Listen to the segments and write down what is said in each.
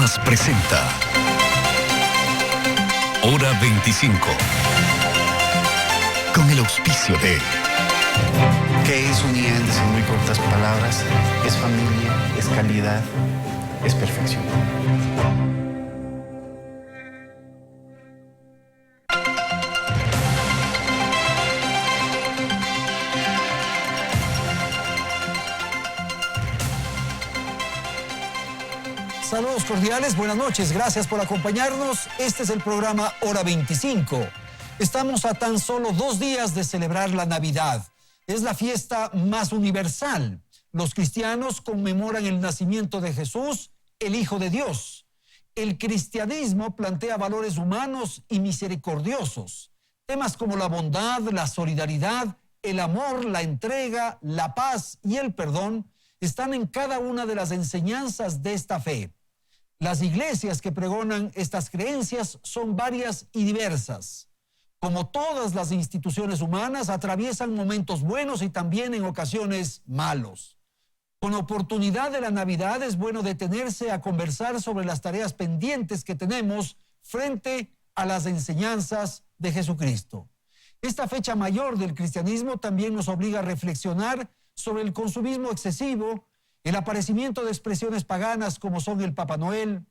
Caritas presenta Hora 25, con el auspicio de... ¿Qué es Uniandes en muy cortas palabras? Es familia, es calidad, es perfección. Saludos cordiales, buenas noches, gracias por acompañarnos. Este es el programa Hora 25. Estamos a tan solo 2 días de celebrar la Navidad. Es la fiesta más universal. Los cristianos conmemoran el nacimiento de Jesús, el Hijo de Dios. El cristianismo plantea valores humanos y misericordiosos. Temas como la bondad, la solidaridad, el amor, la entrega, la paz y el perdón están en cada una de las enseñanzas de esta fe. Las iglesias que pregonan estas creencias son varias y diversas. Como todas las instituciones humanas, atraviesan momentos buenos y también en ocasiones malos. Con oportunidad de la Navidad es bueno detenerse a conversar sobre las tareas pendientes que tenemos frente a las enseñanzas de Jesucristo. Esta fecha mayor del cristianismo también nos obliga a reflexionar sobre el consumismo excesivo, el aparecimiento de expresiones paganas como son el Papá Noel,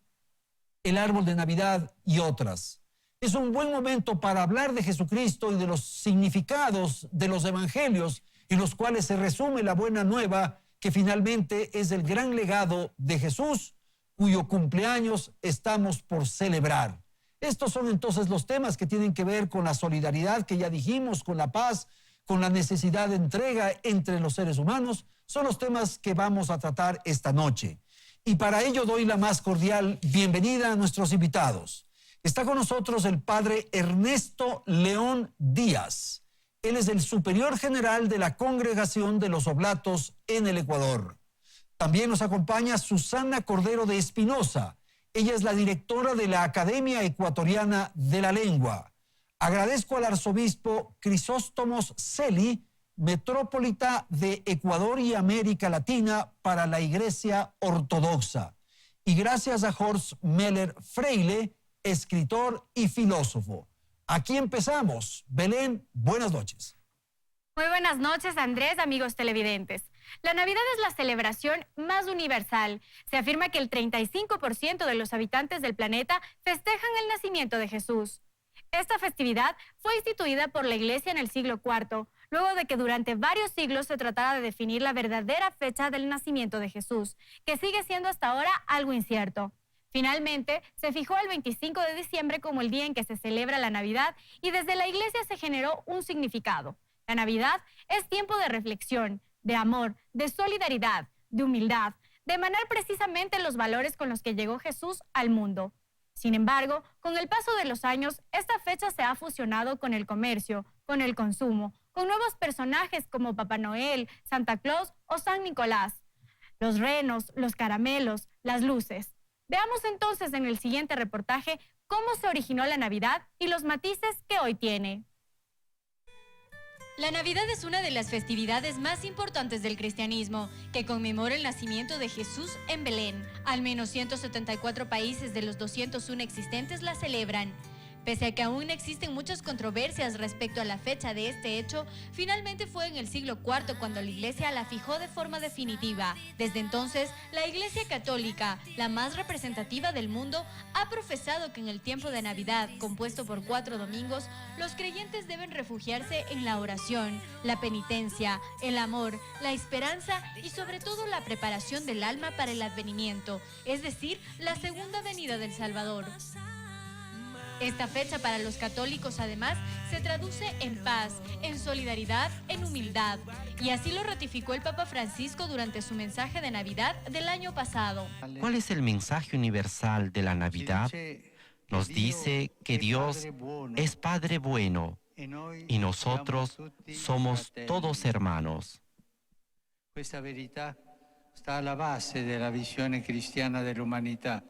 el árbol de Navidad y otras. Es un buen momento para hablar de Jesucristo y de los significados de los evangelios en los cuales se resume la buena nueva que finalmente es el gran legado de Jesús, cuyo cumpleaños estamos por celebrar. Estos son entonces los temas que tienen que ver con la solidaridad que ya dijimos, con la paz, con la necesidad de entrega entre los seres humanos. Son los temas que vamos a tratar esta noche. Y para ello doy la más cordial bienvenida a nuestros invitados. Está con nosotros el padre Ernesto León Díaz. Él es el superior general de la Congregación de los Oblatos en el Ecuador. También nos acompaña Susana Cordero de Espinosa. Ella es la directora de la Academia Ecuatoriana de la Lengua. Agradezco al arzobispo Crisóstomos Celi, metrópolita de Ecuador y América Latina para la Iglesia Ortodoxa. Y gracias a Horst Meller Freile, escritor y filósofo. Aquí empezamos. Belén, buenas noches. Muy buenas noches, Andrés, amigos televidentes. La Navidad es la celebración más universal. Se afirma que el 35% de los habitantes del planeta festejan el nacimiento de Jesús. Esta festividad fue instituida por la Iglesia en el siglo IV, luego de que durante varios siglos se tratara de definir la verdadera fecha del nacimiento de Jesús, que sigue siendo hasta ahora algo incierto. Finalmente, se fijó el 25 de diciembre como el día en que se celebra la Navidad y desde la Iglesia se generó un significado. La Navidad es tiempo de reflexión, de amor, de solidaridad, de humildad, de emanar precisamente los valores con los que llegó Jesús al mundo. Sin embargo, con el paso de los años, esta fecha se ha fusionado con el comercio, con el consumo, con nuevos personajes como Papá Noel, Santa Claus o San Nicolás. Los renos, los caramelos, las luces. Veamos entonces en el siguiente reportaje cómo se originó la Navidad y los matices que hoy tiene. La Navidad es una de las festividades más importantes del cristianismo, que conmemora el nacimiento de Jesús en Belén. Al menos 174 países de los 201 existentes la celebran. Pese a que aún existen muchas controversias respecto a la fecha de este hecho, finalmente fue en el siglo IV cuando la Iglesia la fijó de forma definitiva. Desde entonces, la Iglesia Católica, la más representativa del mundo, ha profesado que en el tiempo de Navidad, compuesto por 4 domingos, los creyentes deben refugiarse en la oración, la penitencia, el amor, la esperanza y sobre todo la preparación del alma para el advenimiento, es decir, la segunda venida del Salvador. Esta fecha para los católicos, además, se traduce en paz, en solidaridad, en humildad. Y así lo ratificó el Papa Francisco durante su mensaje de Navidad del año pasado. ¿Cuál es el mensaje universal de la Navidad? Nos dice que Dios es Padre bueno y nosotros somos todos hermanos. Questa verità sta alla base della visione cristiana dell'umanità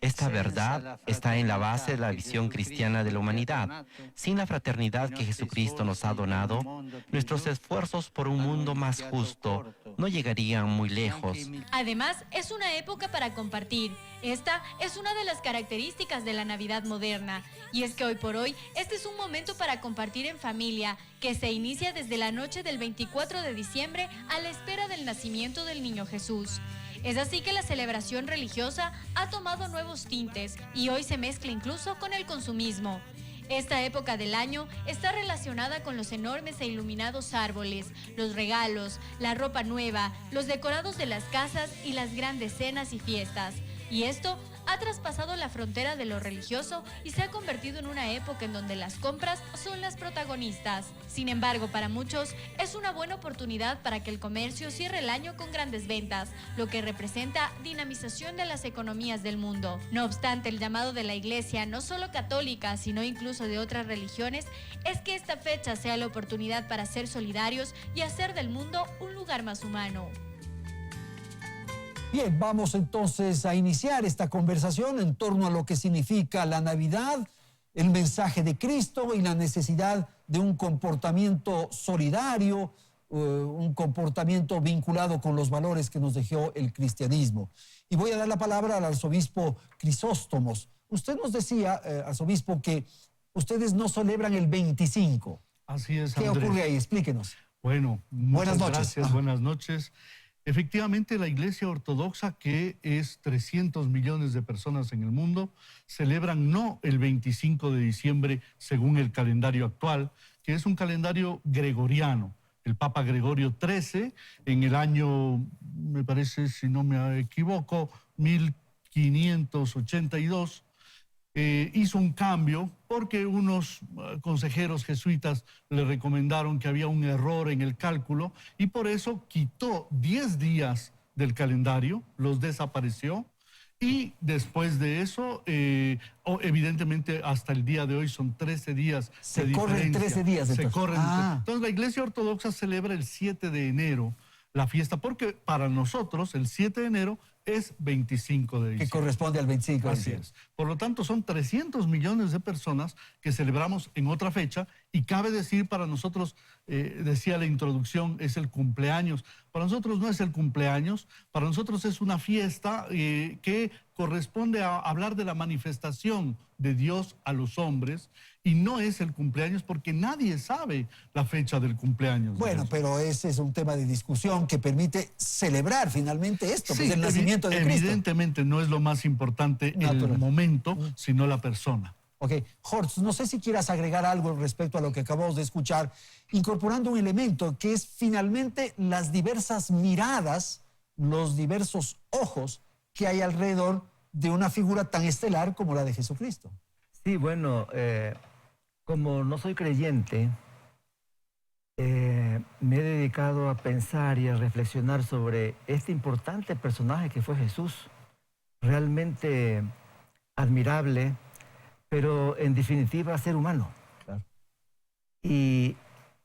Esta verdad está en la base de la visión cristiana de la humanidad. Sin la fraternidad que Jesucristo nos ha donado, nuestros esfuerzos por un mundo más justo no llegarían muy lejos. Además, es una época para compartir. Esta es una de las características de la Navidad moderna. Y es que hoy por hoy, este es un momento para compartir en familia, que se inicia desde la noche del 24 de diciembre a la espera del nacimiento del niño Jesús. Es así que la celebración religiosa ha tomado nuevos tintes y hoy se mezcla incluso con el consumismo. Esta época del año está relacionada con los enormes e iluminados árboles, los regalos, la ropa nueva, los decorados de las casas y las grandes cenas y fiestas. Y esto ha traspasado la frontera de lo religioso y se ha convertido en una época en donde las compras son las protagonistas. Sin embargo, para muchos es una buena oportunidad para que el comercio cierre el año con grandes ventas, lo que representa dinamización de las economías del mundo. No obstante, el llamado de la Iglesia, no solo católica, sino incluso de otras religiones, es que esta fecha sea la oportunidad para ser solidarios y hacer del mundo un lugar más humano. Bien, vamos entonces a iniciar esta conversación en torno a lo que significa la Navidad, el mensaje de Cristo y la necesidad de un comportamiento solidario, un comportamiento vinculado con los valores que nos dejó el cristianismo. Y voy a dar la palabra al arzobispo Crisóstomos. Usted nos decía, arzobispo, que ustedes no celebran el 25. Así es, ¿Qué Andrés. ocurre ahí? Explíquenos. Bueno, Buenas noches. gracias, buenas noches. Efectivamente, la Iglesia Ortodoxa, que es 300 millones de personas en el mundo, celebran no el 25 de diciembre según el calendario actual, que es un calendario gregoriano. El Papa Gregorio XIII, en el año, me parece, si no me equivoco, 1582, hizo un cambio porque unos consejeros jesuitas le recomendaron que había un error en el cálculo y por eso quitó 10 días del calendario, los desapareció y después de eso, evidentemente hasta el día de hoy son 13 días Se de corren diferencia. 13 días. Se Entonces. corren. Ah. Entonces la Iglesia Ortodoxa celebra el 7 de enero la fiesta porque para nosotros el 7 de enero es 25 de diciembre. Que corresponde al 25 de Así diciembre. es. Por lo tanto, son 300 millones de personas que celebramos en otra fecha y cabe decir para nosotros, decía la introducción, es el cumpleaños. Para nosotros no es el cumpleaños, para nosotros es una fiesta que corresponde a hablar de la manifestación de Dios a los hombres y no es el cumpleaños porque nadie sabe la fecha del cumpleaños. Bueno, pero ese es un tema de discusión que permite celebrar finalmente esto, Sí, pues, el nacimiento de Cristo. evidentemente no es lo más importante Natural. el momento, sino la persona. Ok, Jorge, no sé si quieras agregar algo respecto a lo que acabamos de escuchar, incorporando un elemento que es finalmente las diversas miradas, los diversos ojos que hay alrededor de una figura tan estelar como la de Jesucristo. Sí, bueno, como no soy creyente, me he dedicado a pensar y a reflexionar sobre este importante personaje que fue Jesús, realmente admirable, pero en definitiva ser humano. Claro. Y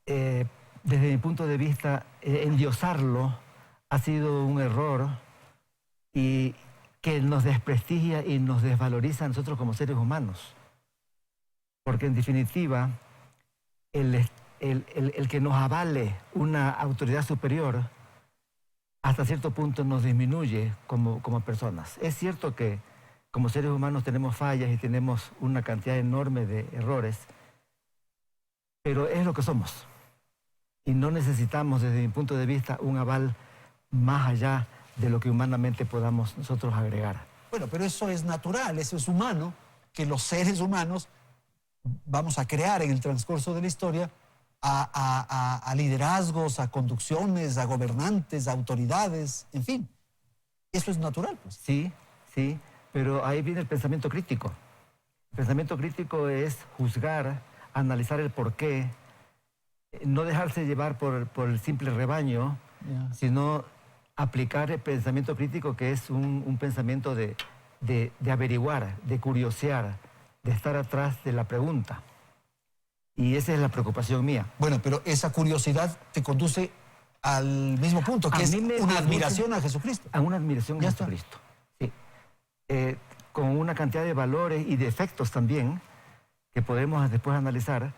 desde mi punto de vista, endiosarlo ha sido un error y que nos desprestigia y nos desvaloriza a nosotros como seres humanos. Porque en definitiva, el que nos avale una autoridad superior hasta cierto punto nos disminuye como personas. Es cierto que como seres humanos tenemos fallas y tenemos una cantidad enorme de errores, pero es lo que somos. Y no necesitamos, desde mi punto de vista, un aval más allá de lo que humanamente podamos nosotros agregar. Bueno, pero eso es natural, eso es humano, que los seres humanos vamos a crear en el transcurso de la historia a liderazgos, a conducciones, a gobernantes, a autoridades, en fin. Eso es natural, pues. Sí, sí, pero ahí viene el pensamiento crítico. El pensamiento crítico es juzgar, analizar el porqué, no dejarse llevar por el simple rebaño, sino aplicar el pensamiento crítico, que es un pensamiento de averiguar, de curiosear, de estar atrás de la pregunta. Y esa es la preocupación mía. Bueno, pero esa curiosidad te conduce al mismo punto, que A es mí me una conduce admiración a Jesucristo. A una admiración Ya a está. Jesucristo. Sí. con una cantidad de valores y de efectos también, que podemos después analizar,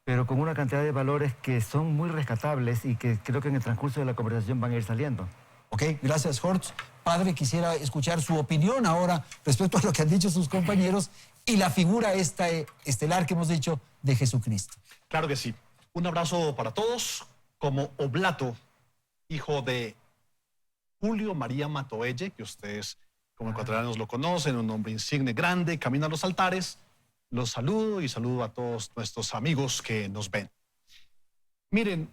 pero con una cantidad de valores que son muy rescatables y que creo que en el transcurso de la conversación van a ir saliendo. Ok, gracias, Jorge. Padre, quisiera escuchar su opinión ahora respecto a lo que han dicho sus compañeros y la figura estelar que hemos dicho de Jesucristo. Claro que sí. Un abrazo para todos. Como Oblato, hijo de Julio María Matoelle, que ustedes como ecuatorianos lo conocen, un hombre insigne, grande, camina a los altares. Los saludo y saludo a todos nuestros amigos que nos ven. Miren,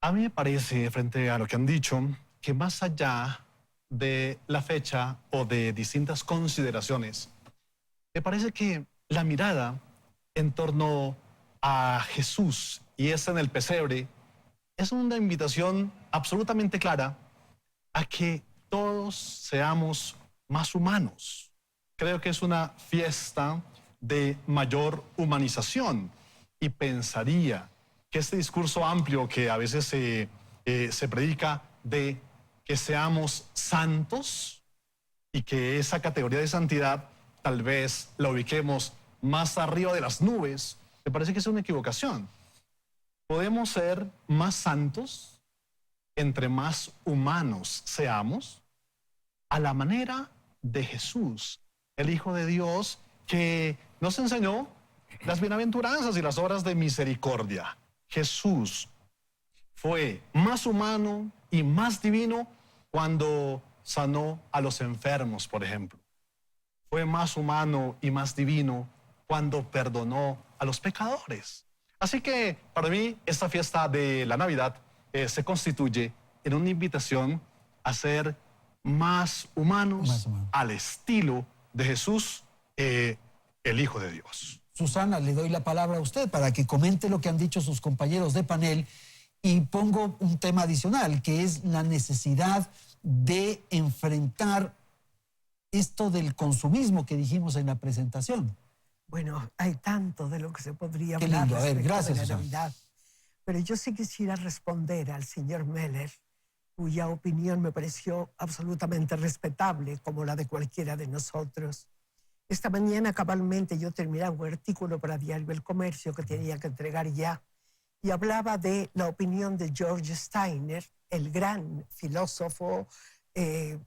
a mí me parece, frente a lo que han dicho, que más allá de la fecha o de distintas consideraciones, me parece que la mirada en torno a Jesús y esa en el pesebre es una invitación absolutamente clara a que todos seamos más humanos. Creo que es una fiesta de mayor humanización y pensaría que este discurso amplio que a veces se predica de que seamos santos y que esa categoría de santidad tal vez la ubiquemos más arriba de las nubes, me parece que es una equivocación. Podemos ser más santos entre más humanos seamos a la manera de Jesús, el Hijo de Dios, que nos enseñó las bienaventuranzas y las obras de misericordia. Jesús fue más humano y más divino cuando sanó a los enfermos, por ejemplo. Fue más humano y más divino cuando perdonó a los pecadores. Así que para mí esta fiesta de la Navidad se constituye en una invitación a ser más humanos, al estilo de Jesús, el Hijo de Dios. Susana, le doy la palabra a usted para que comente lo que han dicho sus compañeros de panel y pongo un tema adicional, que es la necesidad de enfrentar esto del consumismo que dijimos en la presentación. Bueno, hay tanto de lo que se podría Qué hablar lindo. A ver, respecto gracias, de la Susana. Navidad. Pero yo sí quisiera responder al señor Meller, cuya opinión me pareció absolutamente respetable, como la de cualquiera de nosotros. Esta mañana cabalmente yo terminaba un artículo para Diario El Comercio que tenía que entregar ya, y hablaba de la opinión de George Steiner, el gran filósofo,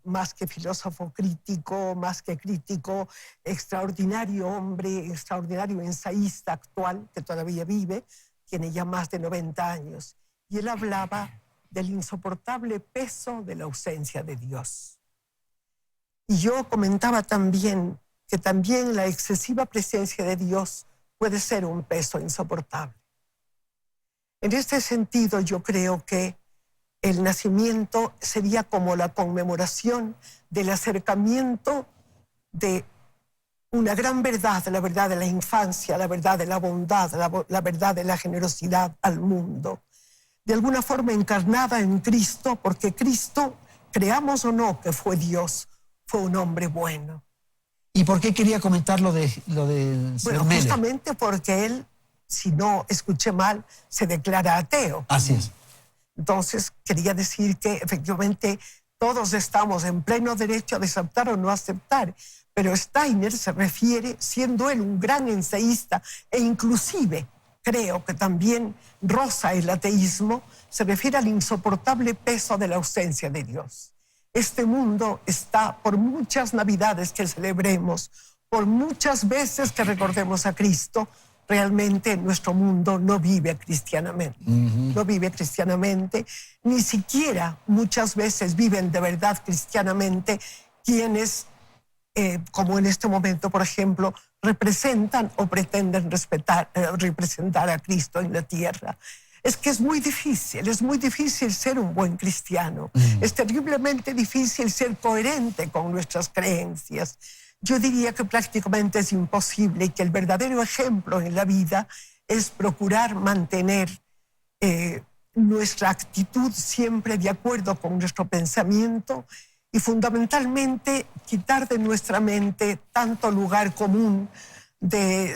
más que filósofo crítico, más que crítico, extraordinario hombre, extraordinario ensayista actual, que todavía vive, tiene ya más de 90 años. Y él hablaba del insoportable peso de la ausencia de Dios. Y yo comentaba también que también la excesiva presencia de Dios puede ser un peso insoportable. En este sentido, yo creo que el nacimiento sería como la conmemoración del acercamiento de una gran verdad, la verdad de la infancia, la verdad de la bondad, la verdad de la generosidad al mundo. De alguna forma encarnada en Cristo, porque Cristo, creamos o no que fue Dios, fue un hombre bueno. ¿Y por qué quería comentar lo del señor Bueno, Meller? justamente porque él, si no escuché mal, se declara ateo. Así es. Entonces, quería decir que efectivamente todos estamos en pleno derecho de aceptar o no aceptar, pero Steiner se refiere, siendo él un gran ensayista, e inclusive creo que también roza el ateísmo, se refiere al insoportable peso de la ausencia de Dios. Este mundo está, por muchas Navidades que celebremos, por muchas veces que recordemos a Cristo, realmente nuestro mundo no vive cristianamente. No vive cristianamente, ni siquiera muchas veces viven de verdad cristianamente quienes, como en este momento, por ejemplo, representan o pretenden representar a Cristo en la tierra. Es que es muy difícil ser un buen cristiano. Es terriblemente difícil ser coherente con nuestras creencias. Yo diría que prácticamente es imposible y que el verdadero ejemplo en la vida es procurar mantener nuestra actitud siempre de acuerdo con nuestro pensamiento y fundamentalmente quitar de nuestra mente tanto lugar común de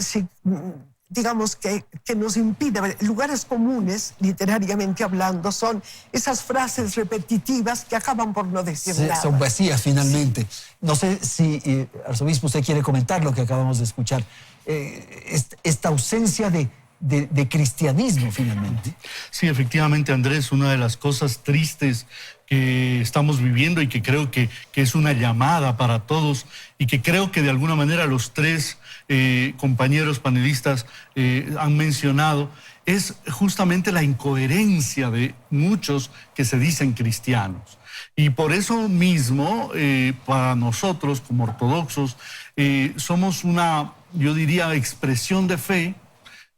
digamos, que nos impide. Lugares comunes, literariamente hablando, son esas frases repetitivas que acaban por no decir nada. Son vacías finalmente. No sé si, arzobispo, usted quiere comentar lo que acabamos de escuchar. Esta ausencia de cristianismo finalmente. Sí, efectivamente, Andrés, una de las cosas tristes que estamos viviendo y que creo que es una llamada para todos y que creo que de alguna manera los tres compañeros panelistas han mencionado, es justamente la incoherencia de muchos que se dicen cristianos. Y por eso mismo, para nosotros como ortodoxos, somos una, yo diría, expresión de fe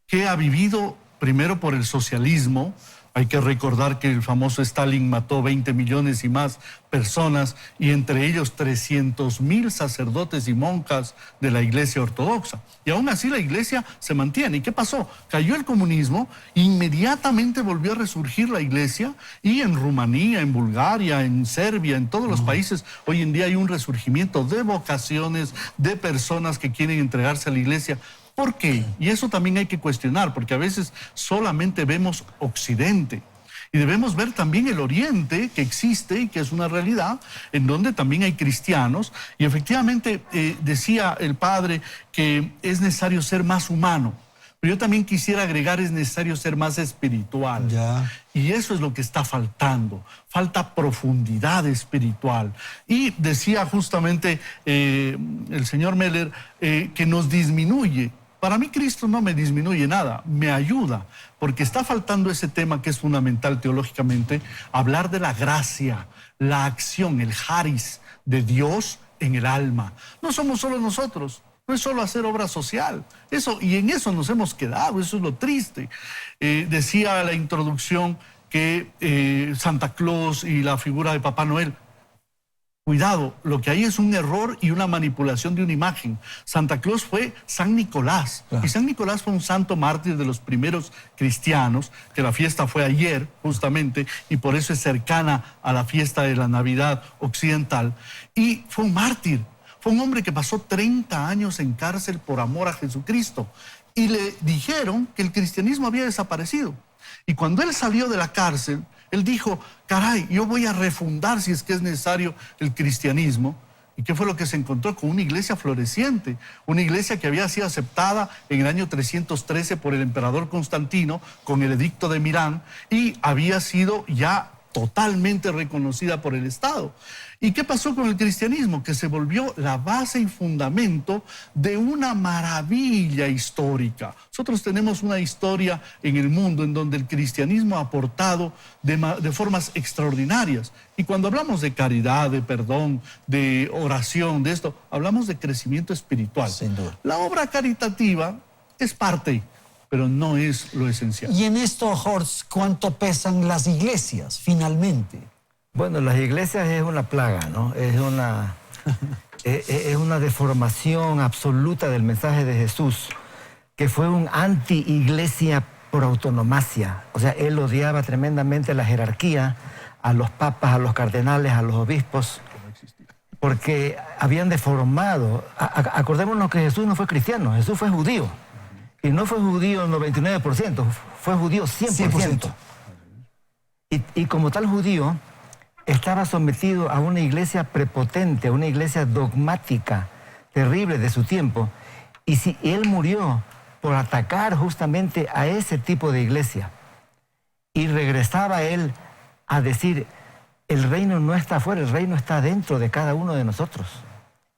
que ha vivido primero por el socialismo. Hay que recordar que el famoso Stalin mató 20 millones y más personas, y entre ellos 300.000 sacerdotes y monjas de la Iglesia Ortodoxa. Y aún así la Iglesia se mantiene. ¿Y qué pasó? Cayó el comunismo, inmediatamente volvió a resurgir la Iglesia, y en Rumanía, en Bulgaria, en Serbia, en todos los países, hoy en día hay un resurgimiento de vocaciones, de personas que quieren entregarse a la Iglesia. ¿Por qué? Y eso también hay que cuestionar, porque a veces solamente vemos Occidente. Y debemos ver también el Oriente, que existe y que es una realidad, en donde también hay cristianos. Y efectivamente decía el padre que es necesario ser más humano. Pero yo también quisiera agregar, es necesario ser más espiritual. Ya. Y eso es lo que está faltando. Falta profundidad espiritual. Y decía justamente el señor Meller que nos disminuye. Para mí Cristo no me disminuye nada, me ayuda, porque está faltando ese tema que es fundamental teológicamente, hablar de la gracia, la acción, el charis de Dios en el alma. No somos solo nosotros, no es solo hacer obra social, y en eso nos hemos quedado, eso es lo triste. Decía la introducción que Santa Claus y la figura de Papá Noel, cuidado, lo que hay es un error y una manipulación de una imagen. Santa Claus fue San Nicolás. Claro. Y San Nicolás fue un santo mártir de los primeros cristianos, que la fiesta fue ayer, justamente, y por eso es cercana a la fiesta de la Navidad occidental. Y fue un mártir. Fue un hombre que pasó 30 años en cárcel por amor a Jesucristo. Y le dijeron que el cristianismo había desaparecido. Y cuando él salió de la cárcel, él dijo, caray, yo voy a refundar si es que es necesario el cristianismo. ¿Y qué fue lo que se encontró? Con una iglesia floreciente, una iglesia que había sido aceptada en el año 313 por el emperador Constantino con el edicto de Milán y había sido ya totalmente reconocida por el Estado. ¿Y qué pasó con el cristianismo? Que se volvió la base y fundamento de una maravilla histórica. Nosotros tenemos una historia en el mundo en donde el cristianismo ha aportado de formas extraordinarias. Y cuando hablamos de caridad, de perdón, de oración, de esto, hablamos de crecimiento espiritual. Sin duda. La obra caritativa es parte, pero no es lo esencial. Y en esto, Horst, ¿cuánto pesan las iglesias finalmente? Bueno, las iglesias es una plaga, ¿no? Es una deformación absoluta del mensaje de Jesús, que fue un anti-iglesia por autonomacia. O sea, él odiaba tremendamente la jerarquía, a los papas, a los cardenales, a los obispos, porque habían deformado. Acordémonos que Jesús no fue cristiano, Jesús fue judío. Y no fue judío 99%, fue judío 100%. Y como tal judío, estaba sometido a una iglesia prepotente, a una iglesia dogmática, terrible de su tiempo. Y si él murió por atacar justamente a ese tipo de iglesia, y regresaba él a decir, el reino no está afuera, el reino está dentro de cada uno de nosotros.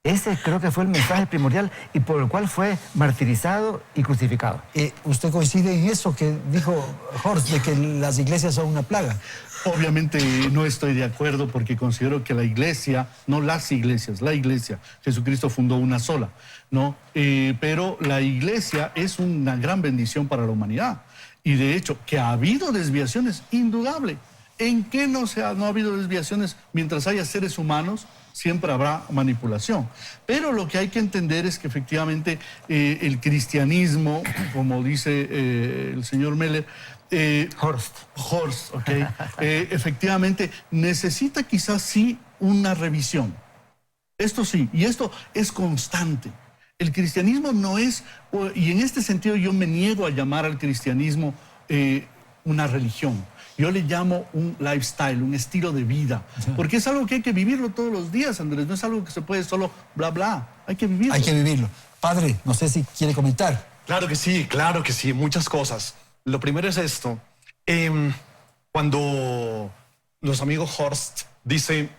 Ese creo que fue el mensaje primordial y por el cual fue martirizado y crucificado. ¿Usted coincide en eso que dijo Horst, de que las iglesias son una plaga? Obviamente no estoy de acuerdo porque considero que la iglesia, no las iglesias, la iglesia, Jesucristo fundó una sola, ¿no? Pero la iglesia es una gran bendición para la humanidad. Y de hecho, que ha habido desviaciones, indudable. ¿En qué no ha habido desviaciones? Mientras haya seres humanos, siempre habrá manipulación. Pero lo que hay que entender es que efectivamente el cristianismo, como dice el señor Meller, Horst, ok, efectivamente necesita quizás sí una revisión. Esto sí, y esto es constante. El cristianismo no es, y en este sentido yo me niego a llamar al cristianismo una religión. Yo le llamo un lifestyle, un estilo de vida, porque es algo que hay que vivirlo todos los días, Andrés, no es algo que se puede solo bla, bla, hay que vivirlo. Hay que vivirlo. Padre, no sé si quiere comentar. Claro que sí, muchas cosas. Lo primero es esto. Cuando los amigos Horst dicen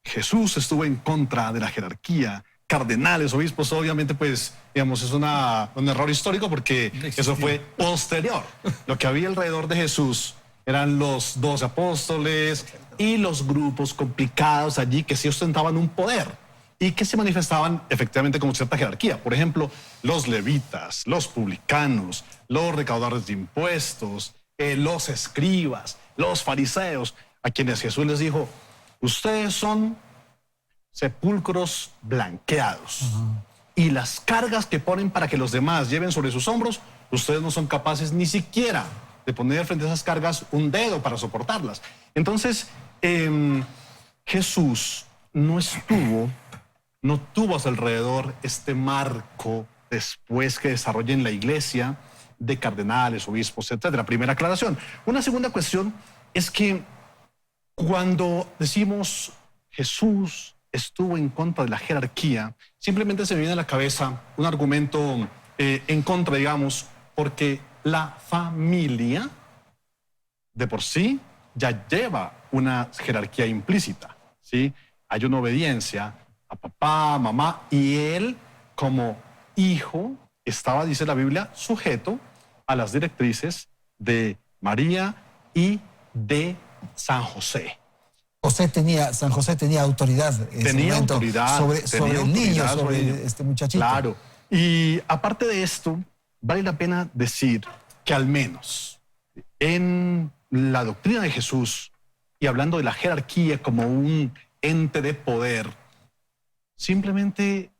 Jesús estuvo en contra de la jerarquía, cardenales, obispos, obviamente pues, digamos, es un error histórico porque eso fue posterior. Lo que había alrededor de Jesús eran los 12 apóstoles y los grupos complicados allí que sí ostentaban un poder y que se manifestaban efectivamente como cierta jerarquía. Por ejemplo, los levitas, los publicanos, los recaudadores de impuestos, los escribas, los fariseos, a quienes Jesús les dijo, ustedes son sepulcros blanqueados. Y las cargas que ponen para que los demás lleven sobre sus hombros, ustedes no son capaces ni siquiera de poner frente a esas cargas un dedo para soportarlas. Entonces, Jesús no tuvo a su alrededor este marco después que desarrolla en la iglesia de cardenales, obispos, etc. Primera aclaración. Una segunda cuestión es que cuando decimos Jesús estuvo en contra de la jerarquía, simplemente se me viene a la cabeza un argumento en contra, digamos, porque la familia de por sí ya lleva una jerarquía implícita, ¿sí? Hay una obediencia a papá, mamá, y él como hijo estaba, dice la Biblia, sujeto a las directrices de María y de San José. San José tenía autoridad en ese momento sobre el niño, sobre este muchachito. Claro. Y aparte de esto, vale la pena decir que al menos en la doctrina de Jesús, y hablando de la jerarquía como un ente de poder, simplemente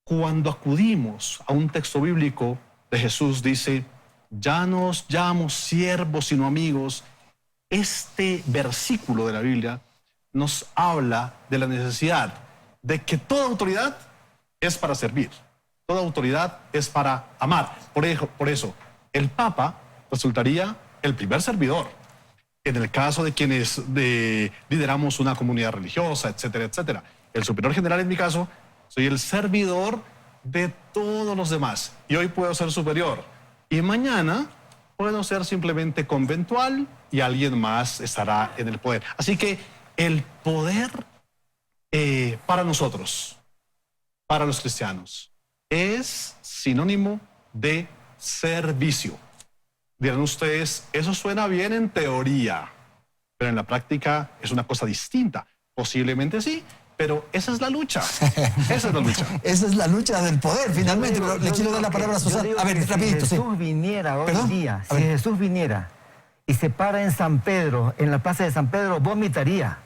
cuando acudimos a un texto bíblico de Jesús dice, ya no os llamo siervos sino amigos. Este versículo de la Biblia nos habla de la necesidad de que toda autoridad es para servir, toda autoridad es para amar. Por eso, el Papa resultaría el primer servidor. En el caso de quienes lideramos una comunidad religiosa, etcétera, etcétera. El superior general, en mi caso, soy el servidor de todos los demás. Y hoy puedo ser superior. Y mañana puedo ser simplemente conventual y alguien más estará en el poder. Así que el poder para nosotros, para los cristianos, es sinónimo de servicio. Dirán ustedes, eso suena bien en teoría, pero en la práctica es una cosa distinta. Posiblemente sí, pero esa es la lucha. Esa es la lucha. Esa es la lucha del poder, finalmente. Pero le quiero dar la palabra a Susana. A ver, rapidito. Si Jesús viniera hoy día, si Jesús viniera y se para en San Pedro, en la plaza de San Pedro, vomitaría.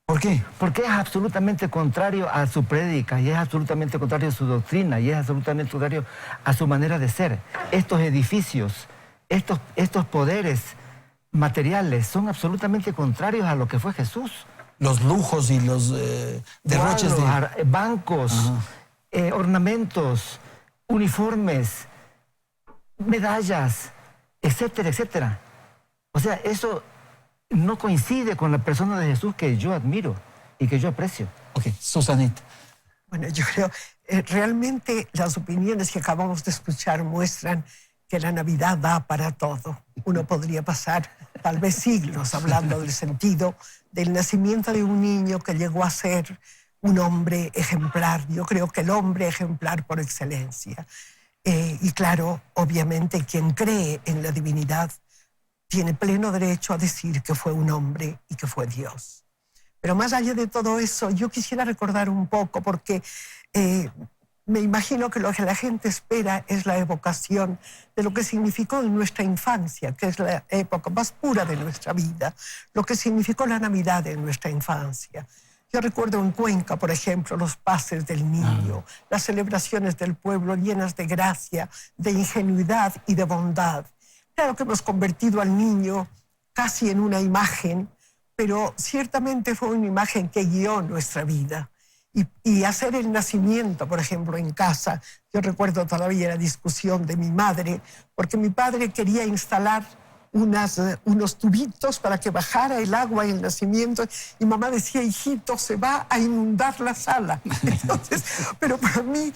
¿Por qué? Porque es absolutamente contrario a su prédica, y es absolutamente contrario a su doctrina, y es absolutamente contrario a su manera de ser. Estos edificios, estos poderes materiales son absolutamente contrarios a lo que fue Jesús. Los lujos y los derroches de bancos, ornamentos, uniformes, medallas, etcétera, etcétera. O sea, eso no coincide con la persona de Jesús que yo admiro y que yo aprecio. Ok, Susanita. Bueno, yo creo, realmente las opiniones que acabamos de escuchar muestran que la Navidad da para todo. Uno podría pasar tal vez siglos hablando del sentido del nacimiento de un niño que llegó a ser un hombre ejemplar. Yo creo que el hombre ejemplar por excelencia. Y claro, obviamente quien cree en la divinidad tiene pleno derecho a decir que fue un hombre y que fue Dios. Pero más allá de todo eso, yo quisiera recordar un poco, porque me imagino que lo que la gente espera es la evocación de lo que significó en nuestra infancia, que es la época más pura de nuestra vida, lo que significó la Navidad en nuestra infancia. Yo recuerdo en Cuenca, por ejemplo, los pases del niño, las celebraciones del pueblo llenas de gracia, de ingenuidad y de bondad. Claro que hemos convertido al niño casi en una imagen, pero ciertamente fue una imagen que guió nuestra vida. y hacer el nacimiento, por ejemplo, en casa. Yo recuerdo todavía la discusión de mi madre, porque mi padre quería instalar unos tubitos para que bajara el agua en el nacimiento, y mamá decía, hijito, se va a inundar la sala. Entonces, pero para mí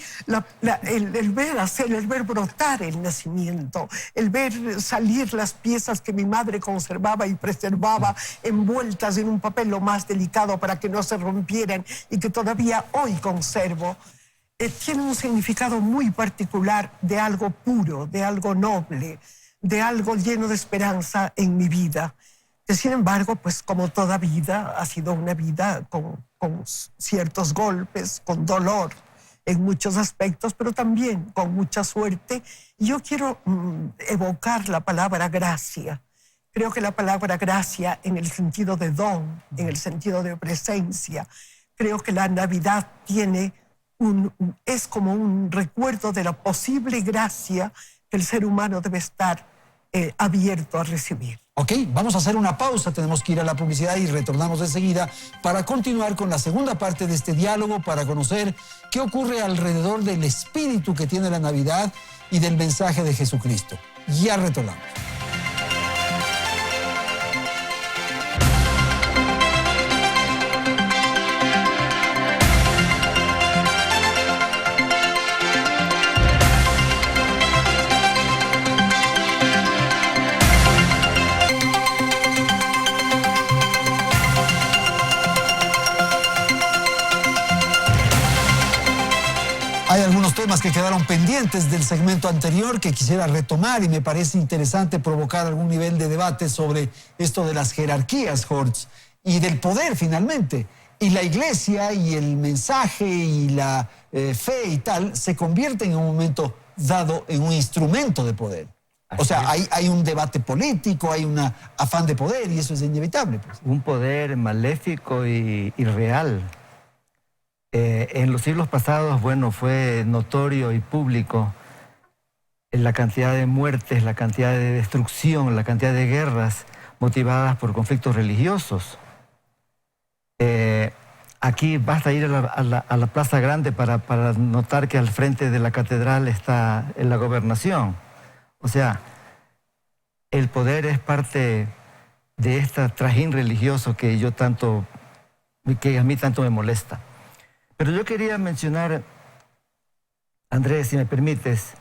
el ver brotar el nacimiento, el ver salir las piezas que mi madre conservaba y preservaba envueltas en un papel lo más delicado para que no se rompieran y que todavía hoy conservo, tiene un significado muy particular de algo puro, de algo noble, de algo lleno de esperanza en mi vida, que sin embargo, pues como toda vida, ha sido una vida con ciertos golpes, con dolor en muchos aspectos, pero también con mucha suerte. Y yo quiero evocar la palabra gracia. Creo que la palabra gracia en el sentido de don, en el sentido de presencia, creo que la Navidad es como un recuerdo de la posible gracia que el ser humano debe estar abierto a recibir. Ok, vamos a hacer una pausa, tenemos que ir a la publicidad y retornamos enseguida para continuar con la segunda parte de este diálogo, para conocer qué ocurre alrededor del espíritu que tiene la Navidad y del mensaje de Jesucristo. Ya retornamos. Hay algunos temas que quedaron pendientes del segmento anterior que quisiera retomar y me parece interesante provocar algún nivel de debate sobre esto de las jerarquías, Hortz, y del poder finalmente. Y la iglesia y el mensaje y la fe y tal se convierten en un momento dado en un instrumento de poder. O sea, hay un debate político, hay un afán de poder y eso es inevitable. Pues. Un poder maléfico y real. En los siglos pasados, bueno, fue notorio y público la cantidad de muertes, la cantidad de destrucción, la cantidad de guerras motivadas por conflictos religiosos. Aquí basta ir a la Plaza Grande para notar que al frente de la catedral está la gobernación. O sea, el poder es parte de este trajín religioso que a mí tanto me molesta. Pero yo quería mencionar, Andrés, si me permites,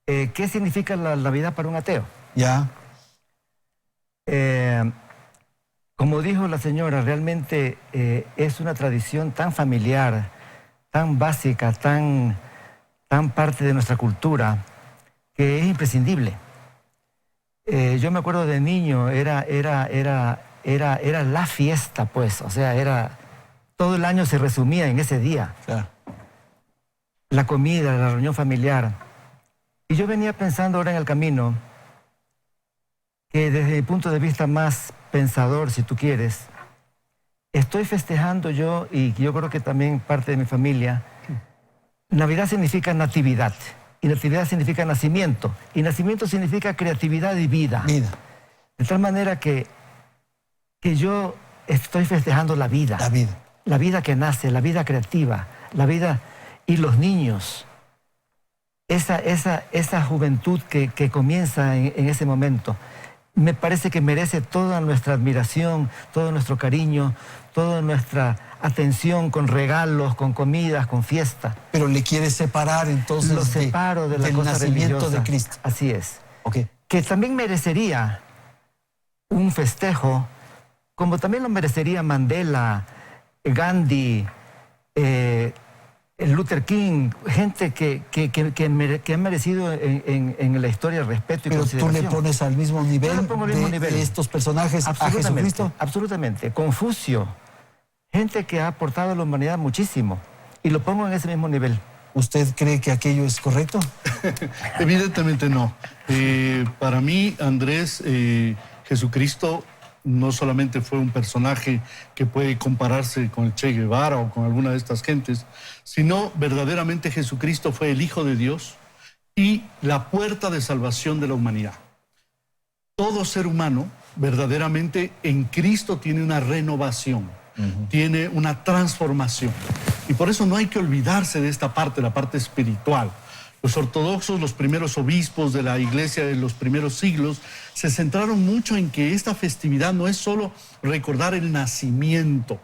¿qué significa la Navidad para un ateo? Ya. Como dijo la señora, realmente es una tradición tan familiar, tan básica, tan parte de nuestra cultura, que es imprescindible. Yo me acuerdo de niño, era la fiesta, pues, o sea, todo el año se resumía en ese día. Claro. La comida, la reunión familiar. Y yo venía pensando ahora en el camino que desde mi punto de vista más pensador, si tú quieres, estoy festejando yo, y yo creo que también parte de mi familia, Navidad significa natividad, y natividad significa nacimiento, y nacimiento significa creatividad y vida. De tal manera que yo estoy festejando la vida. La vida. La vida que nace, la vida creativa, la vida y los niños. Esa juventud que comienza en ese momento, me parece que merece toda nuestra admiración, todo nuestro cariño, toda nuestra atención con regalos, con comidas, con fiesta. Pero le quiere separar entonces lo separo de la del cosa nacimiento religiosa. de Cristo. Así es. Okay. Que también merecería un festejo, como también lo merecería Mandela, Gandhi, Luther King, gente que ha merecido en la historia respeto y consideración. Pero tú le pones al mismo nivel, de estos personajes a Jesucristo. Absolutamente. Confucio, gente que ha aportado a la humanidad muchísimo, y lo pongo en ese mismo nivel. ¿Usted cree que aquello es correcto? Evidentemente no. Para mí, Andrés, Jesucristo no solamente fue un personaje que puede compararse con el Che Guevara o con alguna de estas gentes, sino verdaderamente Jesucristo fue el Hijo de Dios y la puerta de salvación de la humanidad. Todo ser humano verdaderamente en Cristo tiene una renovación, tiene una transformación. Y por eso no hay que olvidarse de esta parte, la parte espiritual. Los ortodoxos, los primeros obispos de la iglesia de los primeros siglos, se centraron mucho en que esta festividad no es solo recordar el nacimiento.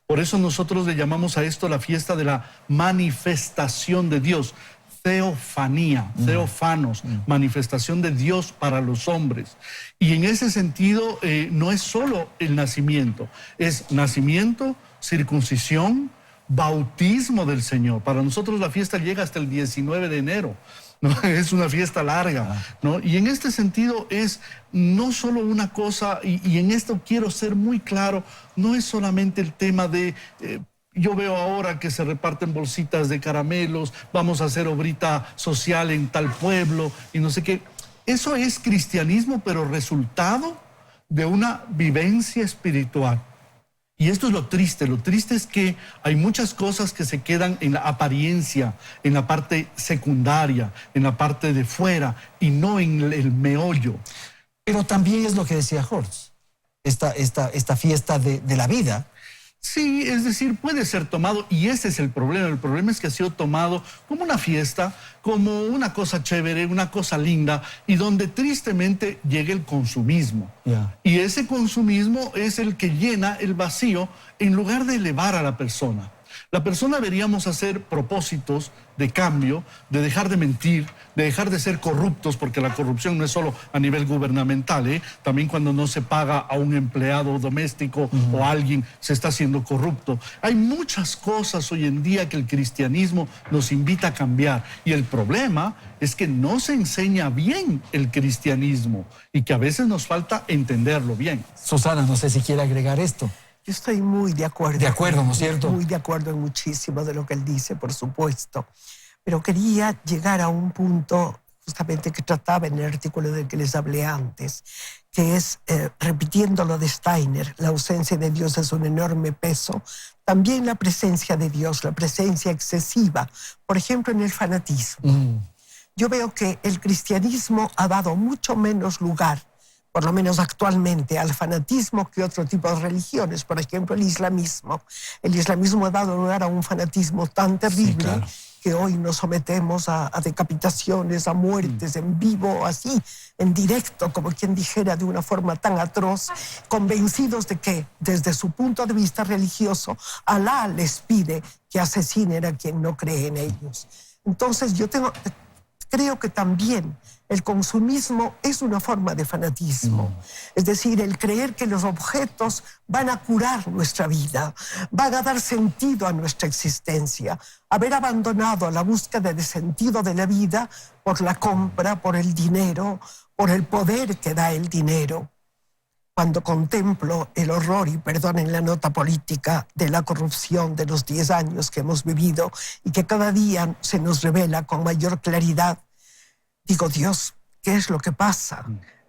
Por eso nosotros le llamamos a esto la fiesta de la manifestación de Dios. Teofanía, teofanos, manifestación de Dios para los hombres. Y en ese sentido no es solo el nacimiento, es nacimiento, circuncisión, bautismo del Señor. Para nosotros la fiesta llega hasta el 19 de enero, ¿no? Es una fiesta larga, ¿no? Y en este sentido es no solo una cosa, y en esto quiero ser muy claro, no es solamente el tema de... yo veo ahora que se reparten bolsitas de caramelos, vamos a hacer obrita social en tal pueblo y no sé qué. Eso es cristianismo, pero resultado de una vivencia espiritual. Y esto es lo triste es que hay muchas cosas que se quedan en la apariencia, en la parte secundaria, en la parte de fuera y no en el meollo. Pero también es lo que decía Horst, esta fiesta de la vida. Sí, es decir, puede ser tomado, y ese es el problema es que ha sido tomado como una fiesta, como una cosa chévere, una cosa linda, y donde tristemente llega el consumismo. Y ese consumismo es el que llena el vacío en lugar de elevar a la persona. La persona deberíamos hacer propósitos de cambio, de dejar de mentir, de dejar de ser corruptos, porque la corrupción no es solo a nivel gubernamental, también cuando no se paga a un empleado doméstico o a alguien se está haciendo corrupto. Hay muchas cosas hoy en día que el cristianismo nos invita a cambiar, y el problema es que no se enseña bien el cristianismo y que a veces nos falta entenderlo bien. Susana, no sé si quiere agregar esto. Yo estoy muy de acuerdo. De acuerdo, ¿no es cierto? Muy de acuerdo en muchísimo de lo que él dice, por supuesto. Pero quería llegar a un punto justamente que trataba en el artículo del que les hablé antes, que es, repitiendo lo de Steiner, la ausencia de Dios es un enorme peso. También la presencia de Dios, la presencia excesiva, por ejemplo, en el fanatismo. Yo veo que el cristianismo ha dado mucho menos lugar, por lo menos actualmente, al fanatismo que otro tipo de religiones, por ejemplo, el islamismo. El islamismo ha dado lugar a un fanatismo tan terrible, sí, claro, que hoy nos sometemos a decapitaciones, a muertes en vivo, así, en directo, como quien dijera, de una forma tan atroz, convencidos de que, desde su punto de vista religioso, Alá les pide que asesinen a quien no cree en ellos. Entonces, creo que también el consumismo es una forma de fanatismo. Es decir, el creer que los objetos van a curar nuestra vida, van a dar sentido a nuestra existencia. Haber abandonado la búsqueda de sentido de la vida por la compra, por el dinero, por el poder que da el dinero. Cuando contemplo el horror, y perdonen la nota política, de la corrupción de los 10 años que hemos vivido y que cada día se nos revela con mayor claridad, digo, Dios, ¿qué es lo que pasa?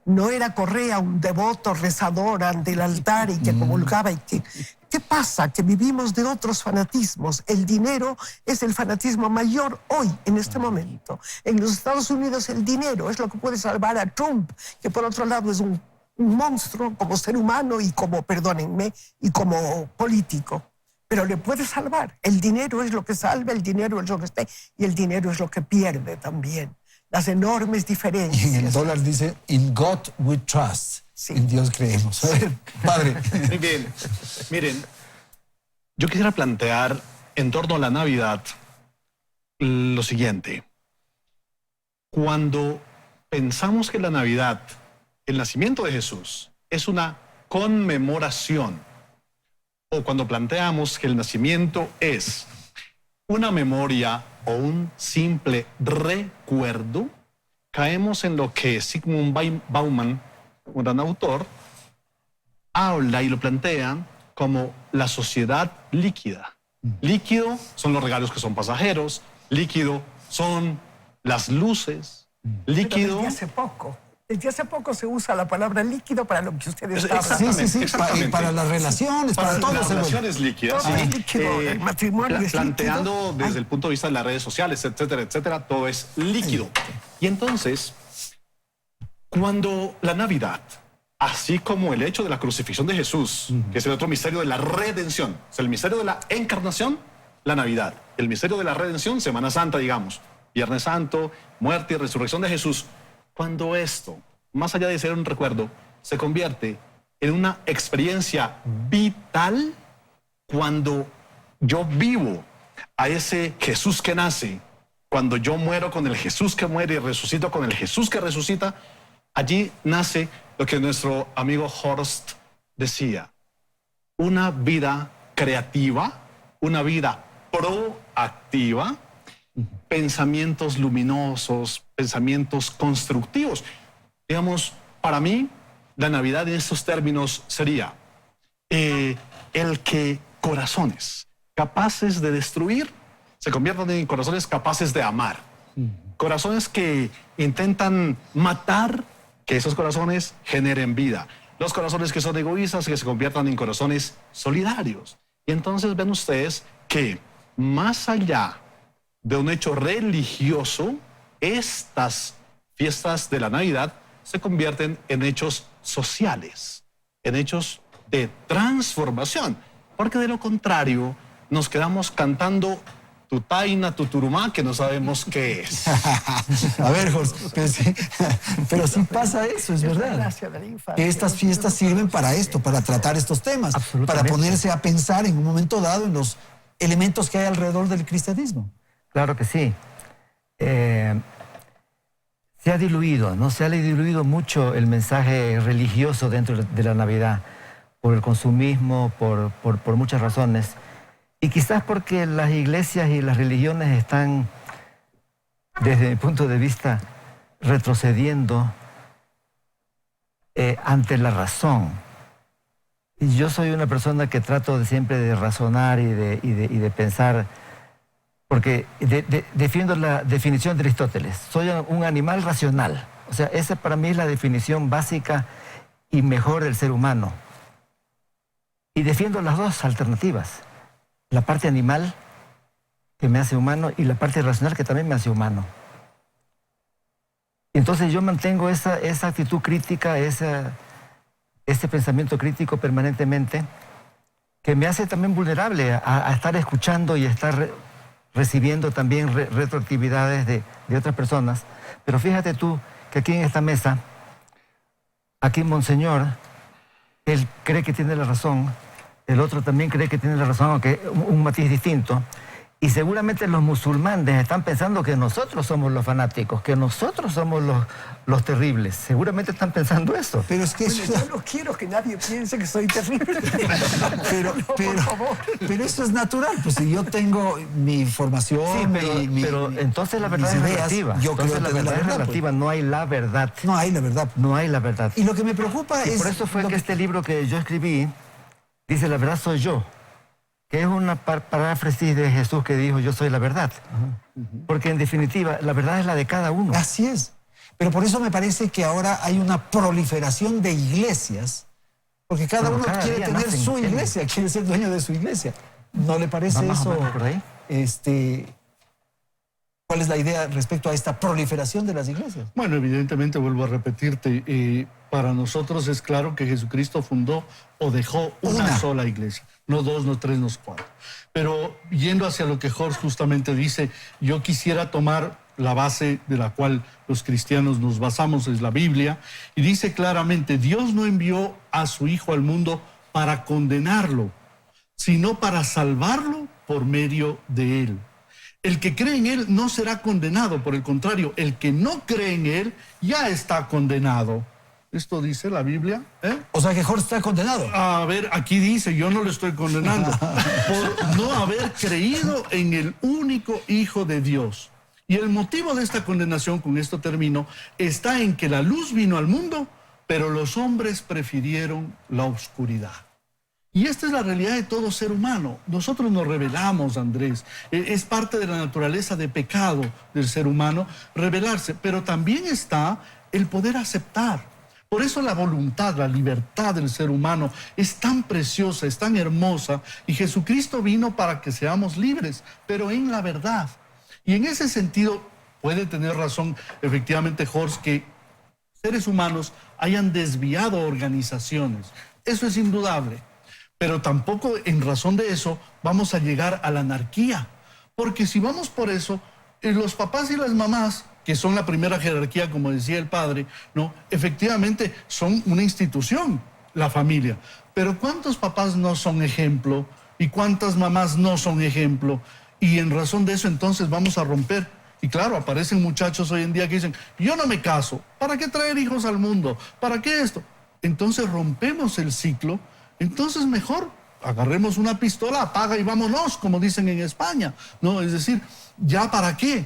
No era Correa un devoto rezador ante el altar y que comulgaba y que... ¿Qué pasa? Que vivimos de otros fanatismos. El dinero es el fanatismo mayor hoy, en este momento. En los Estados Unidos el dinero es lo que puede salvar a Trump, que por otro lado es un monstruo como ser humano y como, perdónenme, y como político. Pero le puede salvar. El dinero es lo que salva, el dinero es lo que está, y el dinero es lo que pierde también. Las enormes diferencias. Y en el dólar dice, in God we trust. Sí. En Dios creemos. A ver, padre. Muy bien. Miren, yo quisiera plantear en torno a la Navidad lo siguiente. Cuando pensamos que la Navidad, el nacimiento de Jesús, es una conmemoración, o cuando planteamos que el nacimiento es una memoria o un simple recuerdo, caemos en lo que Zygmunt Bauman, un gran autor, habla y lo plantea como la sociedad líquida. Líquido son los regalos que son pasajeros, líquido son las luces, líquido... Pero desde hace poco se usa la palabra líquido para lo que ustedes hablan. Sí, para las relaciones, para todo. Las relaciones líquidas. Todo es líquido, el matrimonio es líquido. Planteando desde el punto de vista de las redes sociales, etcétera, etcétera, todo es líquido. Y entonces, cuando la Navidad, así como el hecho de la crucifixión de Jesús, que es el otro misterio de la redención, es el misterio de la encarnación, la Navidad, el misterio de la redención, Semana Santa, digamos, Viernes Santo, muerte y resurrección de Jesús, cuando esto, más allá de ser un recuerdo, se convierte en una experiencia vital, cuando yo vivo a ese Jesús que nace, cuando yo muero con el Jesús que muere y resucito con el Jesús que resucita, allí nace lo que nuestro amigo Horst decía, una vida creativa, una vida proactiva, pensamientos luminosos, pensamientos constructivos. Digamos, para mí, la Navidad en estos términos sería el que corazones capaces de destruir se conviertan en corazones capaces de amar. Corazones que intentan matar, que esos corazones generen vida. Los corazones que son egoístas, que se conviertan en corazones solidarios. Y entonces ven ustedes que más allá de un hecho religioso, estas fiestas de la Navidad se convierten en hechos sociales, en hechos de transformación, porque de lo contrario nos quedamos cantando tutaina, tuturumá, que no sabemos qué es. A ver, Jorge, pero sí pasa eso, es verdad. Que estas fiestas sirven para esto, para tratar estos temas, para ponerse a pensar en un momento dado en los elementos que hay alrededor del cristianismo. Claro que sí. Se ha diluido, ¿no? Se ha diluido mucho el mensaje religioso dentro de la Navidad, por el consumismo, por muchas razones. Y quizás porque las iglesias y las religiones están, desde mi punto de vista, retrocediendo ante la razón. Y yo soy una persona que trato siempre de razonar y de pensar, porque defiendo la definición de Aristóteles. Soy un animal racional. O sea, esa para mí es la definición básica y mejor del ser humano. Y defiendo las dos alternativas. La parte animal, que me hace humano, y la parte racional, que también me hace humano. Entonces yo mantengo esa actitud crítica, ese pensamiento crítico permanentemente, que me hace también vulnerable a estar escuchando y estar recibiendo también retroactividades de otras personas. Pero fíjate tú que aquí en esta mesa, aquí Monseñor, él cree que tiene la razón, el otro también cree que tiene la razón, aunque un matiz distinto. Y seguramente los musulmanes están pensando que nosotros somos los fanáticos, que nosotros somos los terribles. Seguramente están pensando eso. Pero es que yo no quiero que nadie piense que soy terrible. pero eso es natural. Pues si yo tengo mi formación, sí, pero entonces la verdad es relativa. Yo creo que la verdad es relativa, pues. No hay la verdad. No hay la verdad. No hay la verdad. Y lo que me preocupa es... Por eso fue que este libro que yo escribí dice la verdad soy yo, que es una paráfrasis de Jesús que dijo yo soy la verdad. Porque en definitiva la verdad es la de cada uno. Así es. Pero por eso me parece que ahora hay una proliferación de iglesias, porque cada uno quiere tener su iglesia, quiere ser dueño de su iglesia. ¿No le parece eso? Por ahí. ¿Cuál es la idea respecto a esta proliferación de las iglesias? Bueno, evidentemente, vuelvo a repetirte, para nosotros es claro que Jesucristo fundó o dejó una sola iglesia. No dos, no tres, no cuatro. Pero yendo hacia lo que Jorge justamente dice, yo quisiera tomar la base de la cual los cristianos nos basamos, es la Biblia, y dice claramente, Dios no envió a su Hijo al mundo para condenarlo, sino para salvarlo por medio de él. El que cree en él no será condenado, por el contrario, el que no cree en él ya está condenado. Esto dice la Biblia. O sea que Jorge está condenado. A ver, aquí dice, yo no lo estoy condenando, por no haber creído en el único Hijo de Dios. Y el motivo de esta condenación, con esto termino, está en que la luz vino al mundo, pero los hombres prefirieron la oscuridad. Y esta es la realidad de todo ser humano. Nosotros nos rebelamos, Andrés. Es parte de la naturaleza de pecado del ser humano rebelarse, pero también está el poder aceptar. Por eso la voluntad, la libertad del ser humano es tan preciosa, es tan hermosa, y Jesucristo vino para que seamos libres, pero en la verdad. Y en ese sentido puede tener razón efectivamente Jorge, que seres humanos hayan desviado organizaciones. Eso es indudable. pero tampoco en razón de eso vamos a llegar a la anarquía. Porque si vamos por eso, los papás y las mamás, que son la primera jerarquía, como decía el padre, ¿no? Efectivamente son una institución, la familia. Pero ¿cuántos papás no son ejemplo? ¿Y cuántas mamás no son ejemplo? Y en razón de eso entonces vamos a romper. Y claro, aparecen muchachos hoy en día que dicen, yo no me caso, ¿para qué traer hijos al mundo? ¿Para qué esto? Entonces rompemos el ciclo, entonces mejor agarremos una pistola, apaga y vámonos, como dicen en España, ¿no? Es decir, ¿ya para qué?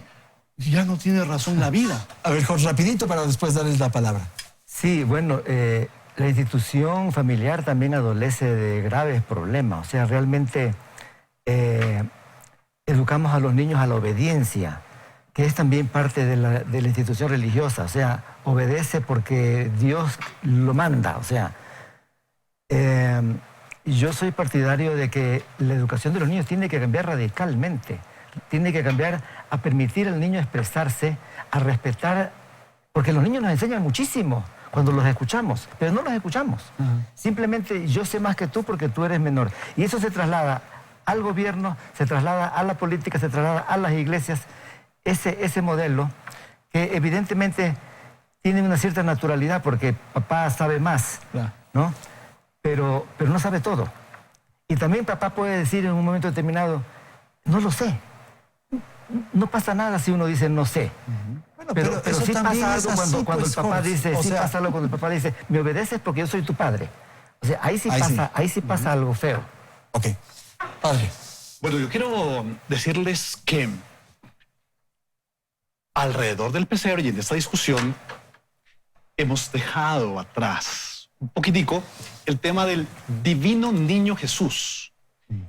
Ya no tiene razón la vida. A ver, Jorge, rapidito para después darles la palabra. Sí, bueno, la institución familiar también adolece de graves problemas. O sea, realmente educamos a los niños a la obediencia, que es también parte de la institución religiosa. O sea, obedece porque Dios lo manda. O sea, yo soy partidario de que la educación de los niños tiene que cambiar radicalmente. Tiene que cambiar a permitir al niño expresarse, a respetar, porque los niños nos enseñan muchísimo cuando los escuchamos, pero no los escuchamos. Simplemente yo sé más que tú porque tú eres menor. Y eso se traslada al gobierno, se traslada a la política, se traslada a las iglesias. Ese modelo que evidentemente tiene una cierta naturalidad porque papá sabe más, ¿no? Pero no sabe todo. Y también papá puede decir en un momento determinado, no lo sé. No pasa nada si uno dice no sé. Bueno, pero sí pasa algo así, cuando el papá Jorge. dice, sí pasa algo cuando el papá dice, me obedeces porque yo soy tu padre. O sea, ahí sí pasa algo feo. Ok. Padre. Bueno, yo quiero decirles que alrededor del pesebre y en esta discusión hemos dejado atrás un poquitico el tema del divino niño Jesús.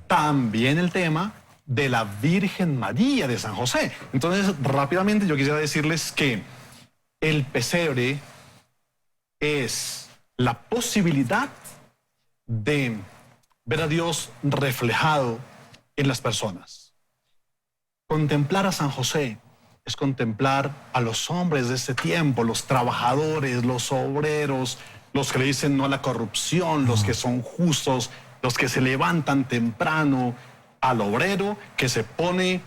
También el tema de la Virgen María de San José. Entonces, rápidamente yo quisiera decirles que el pesebre es la posibilidad de ver a Dios reflejado en las personas. Contemplar a San José es contemplar a los hombres de este tiempo, los trabajadores, los obreros, los que le dicen no a la corrupción, los que son justos, los que se levantan temprano, al obrero que se pone,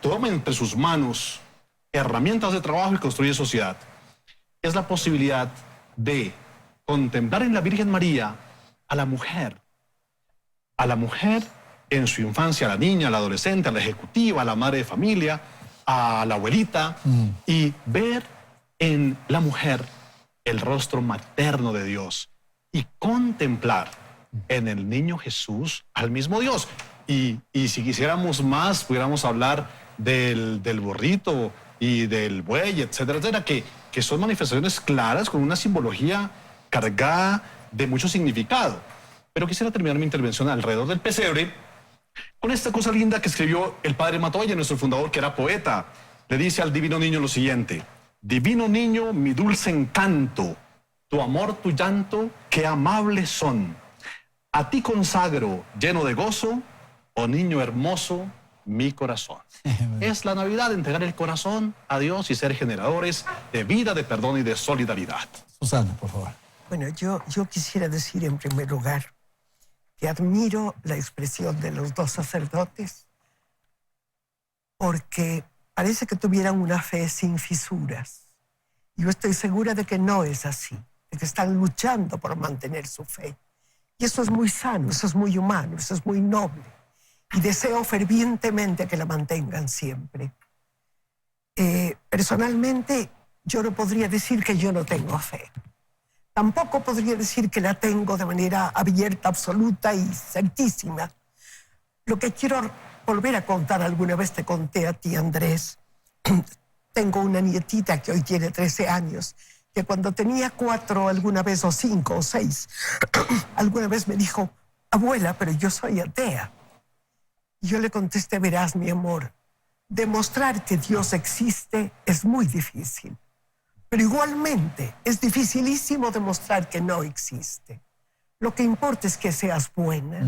toma entre sus manos herramientas de trabajo y construye sociedad. Es la posibilidad de contemplar en la Virgen María a la mujer en su infancia, a la niña, a la adolescente, a la ejecutiva, a la madre de familia, a la abuelita, y ver en la mujer el rostro materno de Dios y contemplar en el niño Jesús al mismo Dios. Y si quisiéramos más, pudiéramos hablar del burrito y del buey, etcétera, etcétera, que son manifestaciones claras con una simbología cargada de mucho significado. Pero quisiera terminar mi intervención alrededor del pesebre con esta cosa linda que escribió el padre Matoya, nuestro fundador, que era poeta. Le dice al divino niño lo siguiente: divino niño, mi dulce encanto, tu amor, tu llanto, qué amables son. A ti consagro, lleno de gozo, oh niño hermoso, mi corazón. Es la Navidad, entregar el corazón a Dios y ser generadores de vida, de perdón y de solidaridad. Susana, por favor. Bueno, yo quisiera decir en primer lugar que admiro la expresión de los dos sacerdotes porque parece que tuvieran una fe sin fisuras. Yo estoy segura de que no es así, de que están luchando por mantener su fe. Y eso es muy sano, eso es muy humano, eso es muy noble. Y deseo fervientemente que la mantengan siempre. Personalmente, yo no podría decir que yo no tengo fe. Tampoco podría decir que la tengo de manera abierta, absoluta y certísima. Lo que quiero volver a contar, alguna vez te conté a ti, Andrés. Tengo una nietita que hoy tiene 13 años, que cuando tenía 4 alguna vez, o 5 o 6, alguna vez me dijo, abuela, pero yo soy atea. Y yo le contesté, verás, mi amor, demostrar que Dios existe es muy difícil. Pero igualmente es dificilísimo demostrar que no existe. Lo que importa es que seas buena,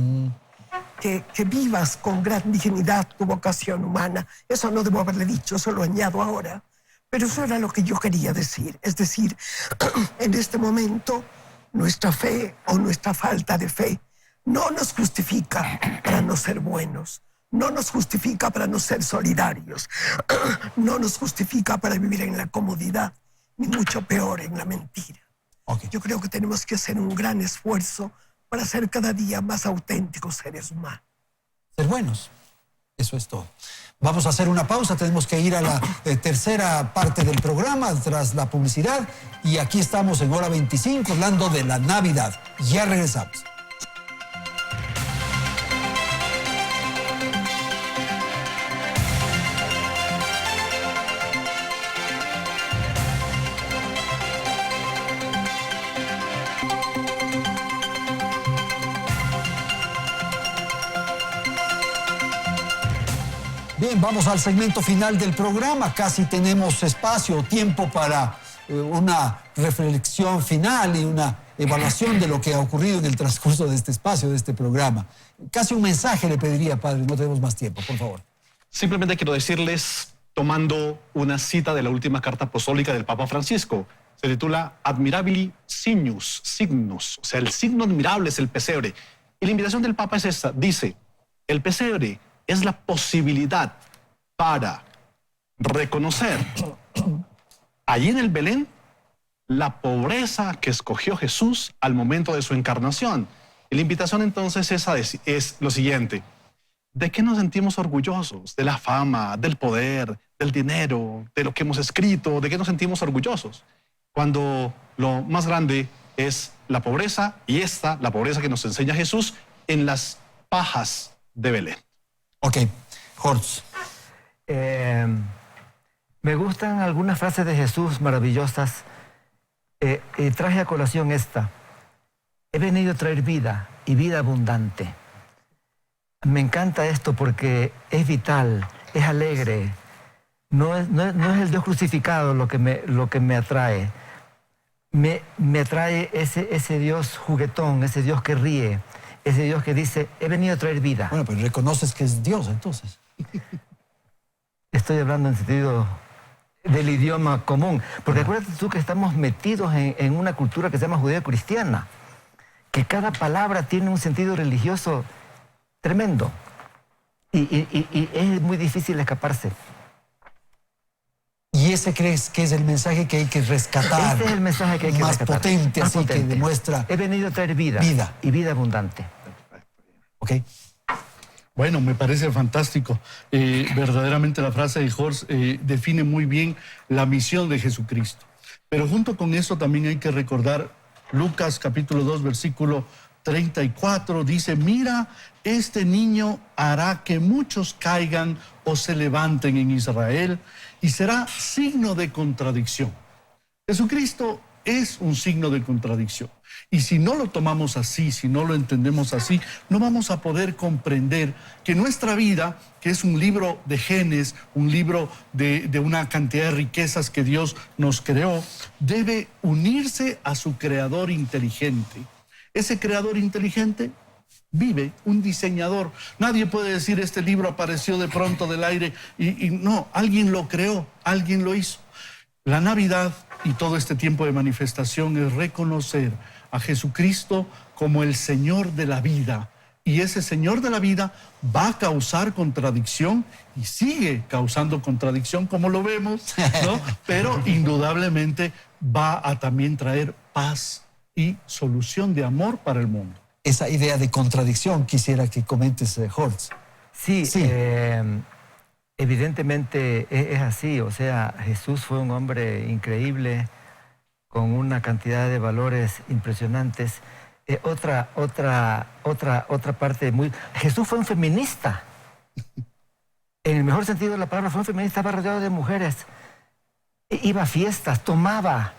que vivas con gran dignidad tu vocación humana. Eso no debo haberle dicho, eso lo añado ahora. Pero eso era lo que yo quería decir. Es decir, en este momento Nuestra fe o nuestra falta de fe no nos justifica para no ser buenos, no nos justifica para no ser solidarios, no nos justifica para vivir en la comodidad, ni mucho peor en la mentira. Yo creo que tenemos que hacer un gran esfuerzo para ser cada día más auténticos seres humanos. Ser buenos. Eso es todo. Vamos a hacer una pausa, tenemos que ir a la tercera parte del programa tras la publicidad y aquí estamos en Hora 25 hablando de la Navidad. Ya regresamos. Bien, vamos al segmento final del programa. Casi tenemos espacio, tiempo para una reflexión final y una evaluación de lo que ha ocurrido en el transcurso de este espacio, de este programa. Casi un mensaje le pediría, padre, no tenemos más tiempo, por favor. Simplemente quiero decirles, tomando una cita de la última carta apostólica del Papa Francisco, se titula Admirabili Signus, o sea, el signo admirable es el pesebre. Y la invitación del Papa es esta, dice, el pesebre es la posibilidad para reconocer allí en el Belén la pobreza que escogió Jesús al momento de su encarnación. Y la invitación entonces es lo siguiente, ¿de qué nos sentimos orgullosos? ¿De la fama, del poder, del dinero, de lo que hemos escrito? ¿De qué nos sentimos orgullosos? Cuando lo más grande es la pobreza y la pobreza que nos enseña Jesús en las pajas de Belén. Ok, Horst. Me gustan algunas frases de Jesús maravillosas. Traje a colación esta. He venido a traer vida y vida abundante. Me encanta esto porque es vital, es alegre. No es el Dios crucificado lo que me atrae. Me atrae ese Dios juguetón, ese Dios que ríe, ese Dios que dice, he venido a traer vida. Bueno, pero reconoces que es Dios, entonces. Estoy hablando en sentido del idioma común. Porque acuérdate tú que estamos metidos en una cultura que se llama judeo-cristiana, que cada palabra tiene un sentido religioso tremendo. Y es muy difícil escaparse. ¿Y ese crees que es el mensaje que hay que rescatar? Este es el mensaje que hay que rescatar. Más potente, así que demuestra... He venido a traer vida. Y vida abundante. Ok. Bueno, me parece fantástico. Verdaderamente la frase de Horst define muy bien la misión de Jesucristo. Pero junto con eso también hay que recordar Lucas capítulo 2, versículo 34. Dice, mira, este niño hará que muchos caigan o se levanten en Israel y será signo de contradicción. Jesucristo es un signo de contradicción. Y si no lo tomamos así, si no lo entendemos así, no vamos a poder comprender que nuestra vida, que es un libro de genes, un libro de una cantidad de riquezas que Dios nos creó, debe unirse a su creador inteligente. Ese creador inteligente vive, un diseñador. Nadie puede decir, este libro apareció de pronto del aire y no, alguien lo creó, alguien lo hizo. La Navidad y todo este tiempo de manifestación es reconocer a Jesucristo como el Señor de la vida. Y ese Señor de la vida va a causar contradicción y sigue causando contradicción, como lo vemos, ¿no? Pero indudablemente va a también traer paz y solución de amor para el mundo. Esa idea de contradicción quisiera que comentes, Horst. Sí. Evidentemente es así, o sea, Jesús fue un hombre increíble, con una cantidad de valores impresionantes. Otra parte muy... Jesús fue un feminista. En el mejor sentido de la palabra, fue un feminista, estaba rodeado de mujeres. Iba a fiestas, tomaba.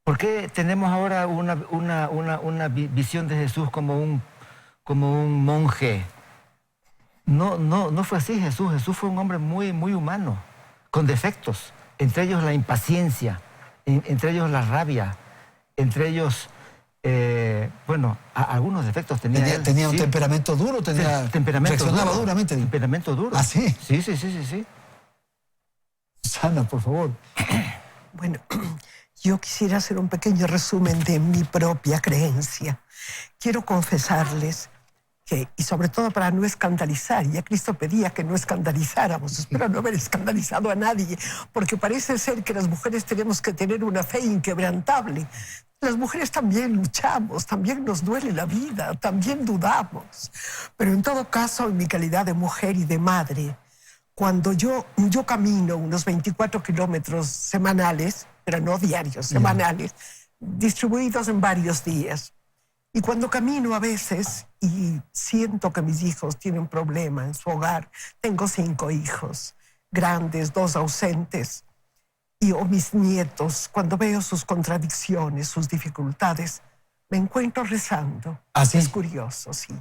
¿Por qué tenemos ahora una visión de Jesús como un monje? No fue así Jesús. Jesús fue un hombre muy, muy humano, con defectos, entre ellos la impaciencia, entre ellos la rabia, entre ellos, algunos defectos tenía él. Tenía un temperamento duro, reaccionaba duramente. Temperamento duro. ¿Ah, sí? Sí. Susana, por favor. Bueno, Yo quisiera hacer un pequeño resumen de mi propia creencia. Quiero confesarles que, y sobre todo para no escandalizar, ya Cristo pedía que no escandalizáramos, espero no haber escandalizado a nadie, porque parece ser que las mujeres tenemos que tener una fe inquebrantable. Las mujeres también luchamos, también nos duele la vida, también dudamos. Pero en todo caso, en mi calidad de mujer y de madre, cuando yo camino unos 24 kilómetros semanales, pero no diarios, semanales, distribuidos en varios días. Y cuando camino a veces y siento que mis hijos tienen problema en su hogar, tengo 5 hijos, grandes, 2 ausentes, o mis nietos, cuando veo sus contradicciones, sus dificultades, me encuentro rezando. ¿Ah, sí? Es curioso, sí.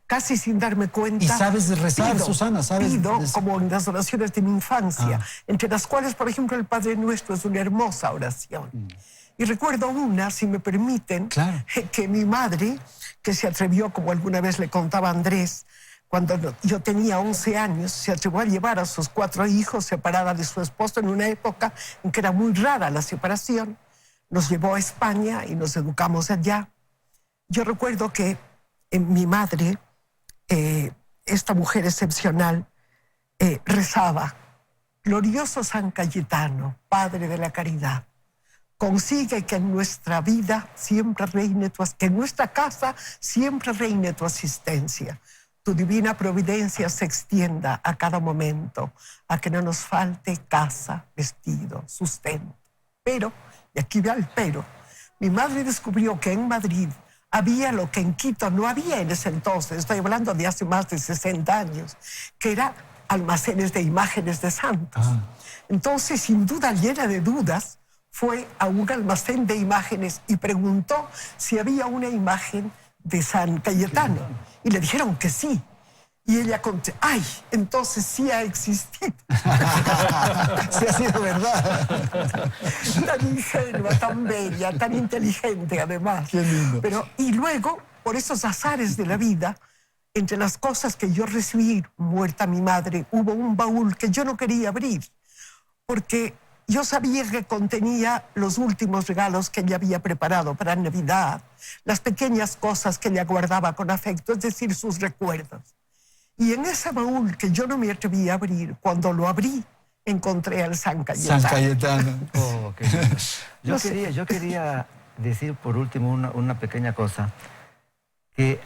Casi sin darme cuenta. ¿Y sabes rezar, Susana? ¿Sabes? Pido, como en las oraciones de mi infancia, entre las cuales, por ejemplo, el Padre Nuestro es una hermosa oración. Y recuerdo una, si me permiten, que mi madre, que se atrevió, como alguna vez le contaba a Andrés, cuando yo tenía 11 años, se atrevió a llevar a sus 4 hijos separada de su esposo en una época en que era muy rara la separación. Nos llevó a España y nos educamos allá. Yo recuerdo que mi madre, esta mujer excepcional, rezaba: glorioso San Cayetano, Padre de la caridad, consigue que en nuestra vida siempre reine que en nuestra casa siempre reine tu asistencia. Tu divina providencia se extienda a cada momento, a que no nos falte casa, vestido, sustento. Pero, y aquí va el pero, mi madre descubrió que en Madrid había lo que en Quito no había en ese entonces, estoy hablando de hace más de 60 años, que era almacenes de imágenes de santos. Entonces, sin duda, llena de dudas, fue a un almacén de imágenes y preguntó si había una imagen de San Cayetano. Y le dijeron que sí. Y ella contestó: ¡ay! Entonces sí ha existido. Sí ha sido verdad. Tan ingenua, tan bella, tan inteligente además. Qué lindo. Pero, y luego, por esos azares de la vida, entre las cosas que yo recibí, muerta mi madre, hubo un baúl que yo no quería abrir, porque yo sabía que contenía los últimos regalos que ella había preparado para Navidad, las pequeñas cosas que ella guardaba con afecto, es decir, sus recuerdos. Y en ese baúl que yo no me atreví a abrir, cuando lo abrí, encontré al San Cayetano. San Cayetano. Oh, yo quería decir por último una pequeña cosa, que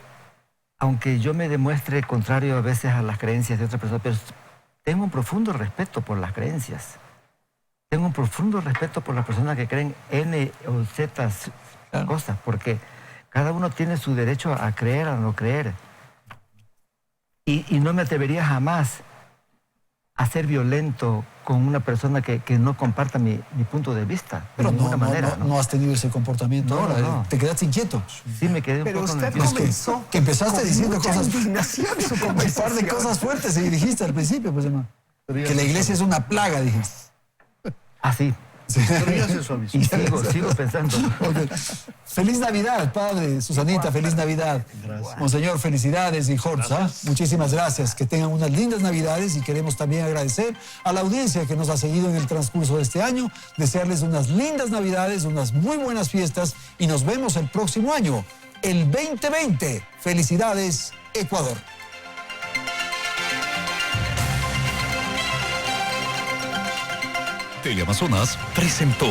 aunque yo me demuestre contrario a veces a las creencias de otras personas, pero tengo un profundo respeto por las creencias. Tengo un profundo respeto por las personas que creen N o Z cosas, porque cada uno tiene su derecho a creer o no creer. Y no me atrevería jamás a ser violento con una persona que no comparta mi punto de vista, Pero de ninguna manera. No has tenido ese comportamiento ahora. No. ¿Te quedaste inquieto? Sí, me quedé un Pero poco usted nervioso. comenzó que empezaste con diciendo mucha cosas... indignación su Un par de conversación. cosas fuertes y dijiste al principio, pues, hermano. Que la iglesia es una plaga, dijiste. Así. Y sigo pensando. Okay. Feliz Navidad, padre, Susanita, feliz Navidad. Gracias. Monseñor, felicidades y Jorge. Muchísimas gracias. Que tengan unas lindas Navidades y queremos también agradecer a la audiencia que nos ha seguido en el transcurso de este año, desearles unas lindas Navidades, unas muy buenas fiestas y nos vemos el próximo año, el 2020. Felicidades, Ecuador. Teleamazonas presentó